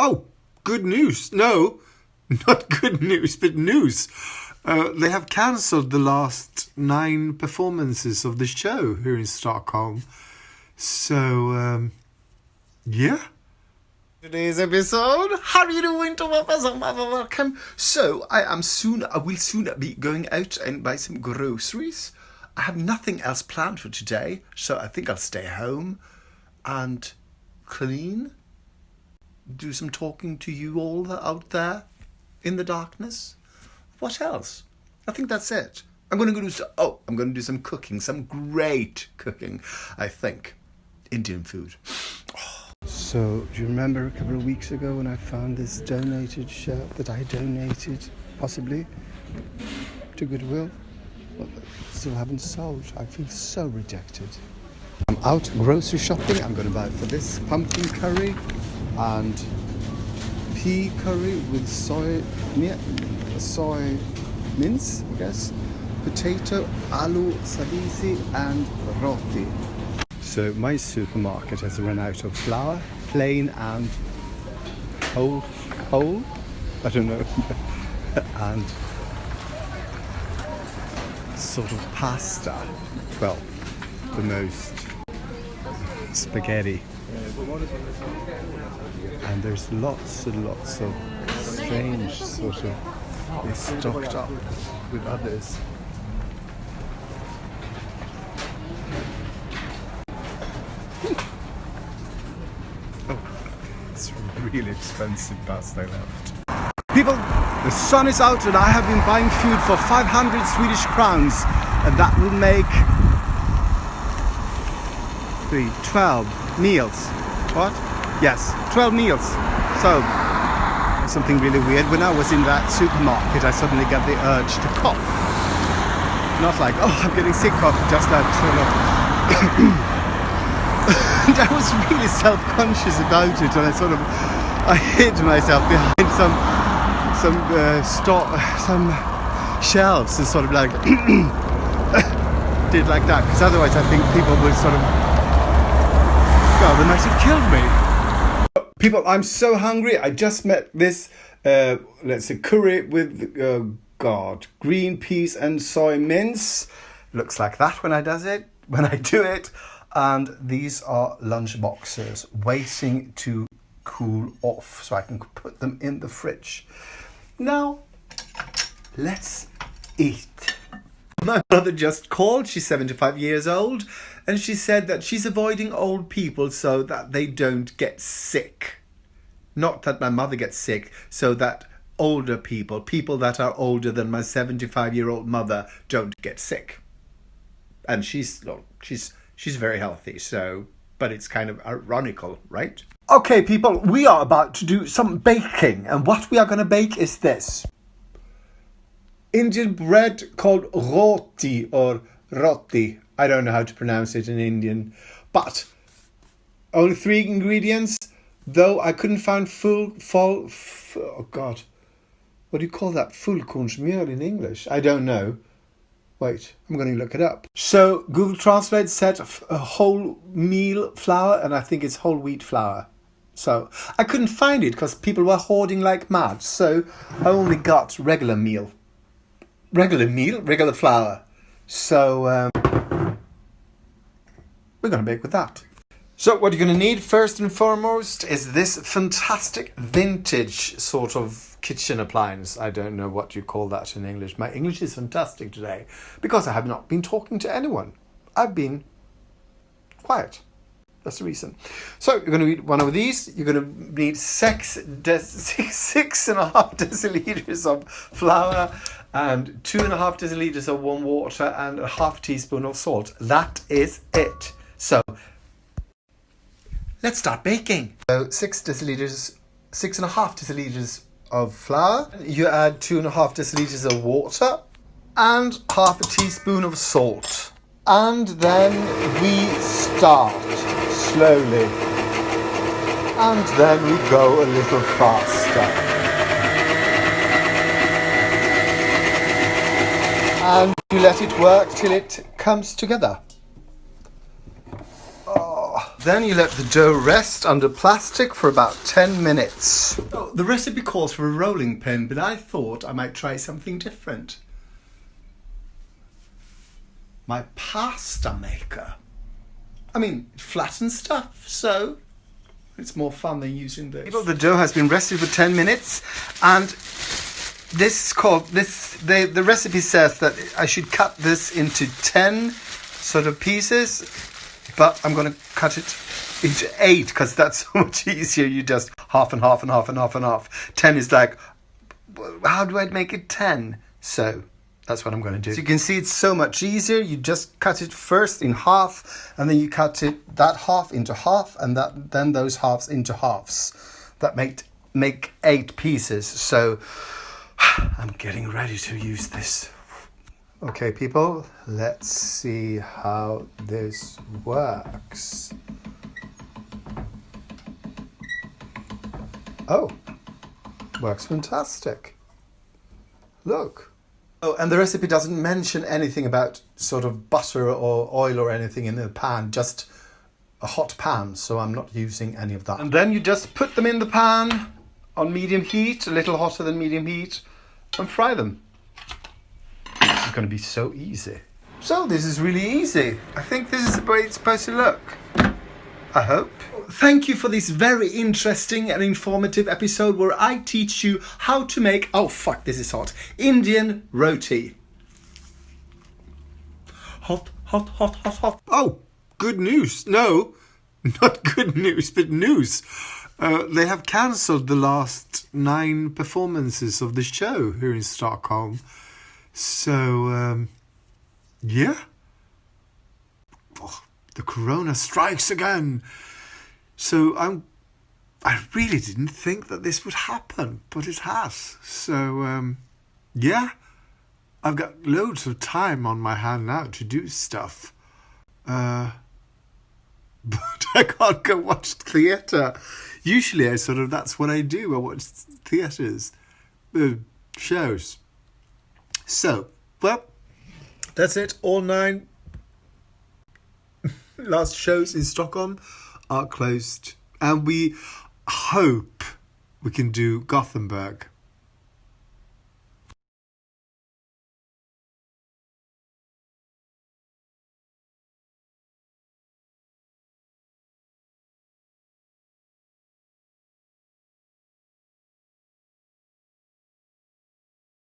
Oh, good news. No, not good news, but news. They have cancelled the last 9 performances of the show here in Stockholm. So, yeah. Today's episode. How are you doing? Welcome. So, I will soon be going out and buy some groceries. I have nothing else planned for today, so I think I'll stay home and clean. Do some talking to you all out there in the darkness. What else? I think that's it. I'm going to do some cooking, some great cooking, I think. Indian food. So, do you remember a couple of weeks ago when I found this donated shirt that I donated, possibly, to Goodwill? Well, still haven't sold. I feel so rejected. I'm out grocery shopping. I'm going to buy for this pumpkin curry and pea curry with soy mince, I guess, potato, aloo, salisi, and roti. So my supermarket has run out of flour, plain and whole, I don't know, and sort of pasta. Well, the most spaghetti. And there's lots and lots of strange sort of, they stocked up with others. Oh, it's really expensive pasta left. People, the sun is out and I have been buying food for 500 Swedish crowns, and that will make 12 meals. What? Yes, 12 meals. So, something really weird. When I was in that supermarket, I suddenly got the urge to cough. Not like, oh, I'm getting sick of, just that sort of... And I was really self-conscious about it, and I hid myself behind some shelves and sort of like did like that, because otherwise I think people would sort of, well, they might have killed me. People, I'm so hungry. I just met this let's say curry with green peas and soy mince. Looks like that when I do it. And these are lunch boxes waiting to cool off so I can put them in the fridge. Now, let's eat. My mother just called. She's 75 years old, and she said that she's avoiding old people so that they don't get sick. Not that my mother gets sick, so that older people that are older than my 75-year-old mother don't get sick. And she's very healthy, so, but it's kind of ironical, right? Okay, people, we are about to do some baking, and what we are going to bake is this. Indian bread called roti or roti. I don't know how to pronounce it in Indian, but only 3 ingredients, though I couldn't find oh God, what do you call that? Fullkornsmjöl in English? I don't know. Wait, I'm going to look it up. So Google Translate said a whole meal flour, and I think it's whole wheat flour. So I couldn't find it because people were hoarding like mad. So I only got regular flour. So we're going to bake with that. So what you're going to need first and foremost is this fantastic vintage sort of kitchen appliance. I don't know what you call that in English. My English is fantastic today because I have not been talking to anyone. I've been quiet. That's the reason. So you're going to need one of these. You're going to need 6.5 deciliters of flour and 2.5 deciliters of warm water and a half teaspoon of salt. That is it. So let's start baking. So 6.5 deciliters of flour. You add 2.5 deciliters of water and half a teaspoon of salt. And then we start slowly. And then we go a little faster. And you let it work till it comes together. Then you let the dough rest under plastic for about 10 minutes. Oh, the recipe calls for a rolling pin, but I thought I might try something different. My pasta maker. I mean, it flattens stuff, so it's more fun than using this. The dough has been rested for 10 minutes, and the recipe says that I should cut this into 10 sort of pieces, but I'm going to cut it into 8 because that's so much easier. You just half and half and half and half and half. 10 is like, how do I make it 10? So that's what I'm going to do. So you can see it's so much easier. You just cut it first in half, and then you cut it that half into half, and then those halves into halves. That make 8 pieces. So I'm getting ready to use this. Okay, people, let's see how this works. Oh, works fantastic. Look. Oh, and the recipe doesn't mention anything about sort of butter or oil or anything in the pan, just a hot pan, so I'm not using any of that. And then you just put them in the pan on medium heat, a little hotter than medium heat, and fry them. It's going to be so easy. So this is really easy. I think this is the way it's supposed to look. I hope. Thank you for this very interesting and informative episode where I teach you how to make, oh fuck, this is hot, Indian roti. Hot, hot, hot, hot, hot. Oh, good news. No, not good news, but news. They have cancelled the last 9 performances of the show here in Stockholm. So, yeah. Oh, the corona strikes again. So I really didn't think that this would happen, but it has. So, yeah. I've got loads of time on my hand now to do stuff. But I can't go watch theatre. Usually that's what I do. I watch theatres, shows. So, well, that's it. All 9 last shows in Stockholm are closed. And we hope we can do Gothenburg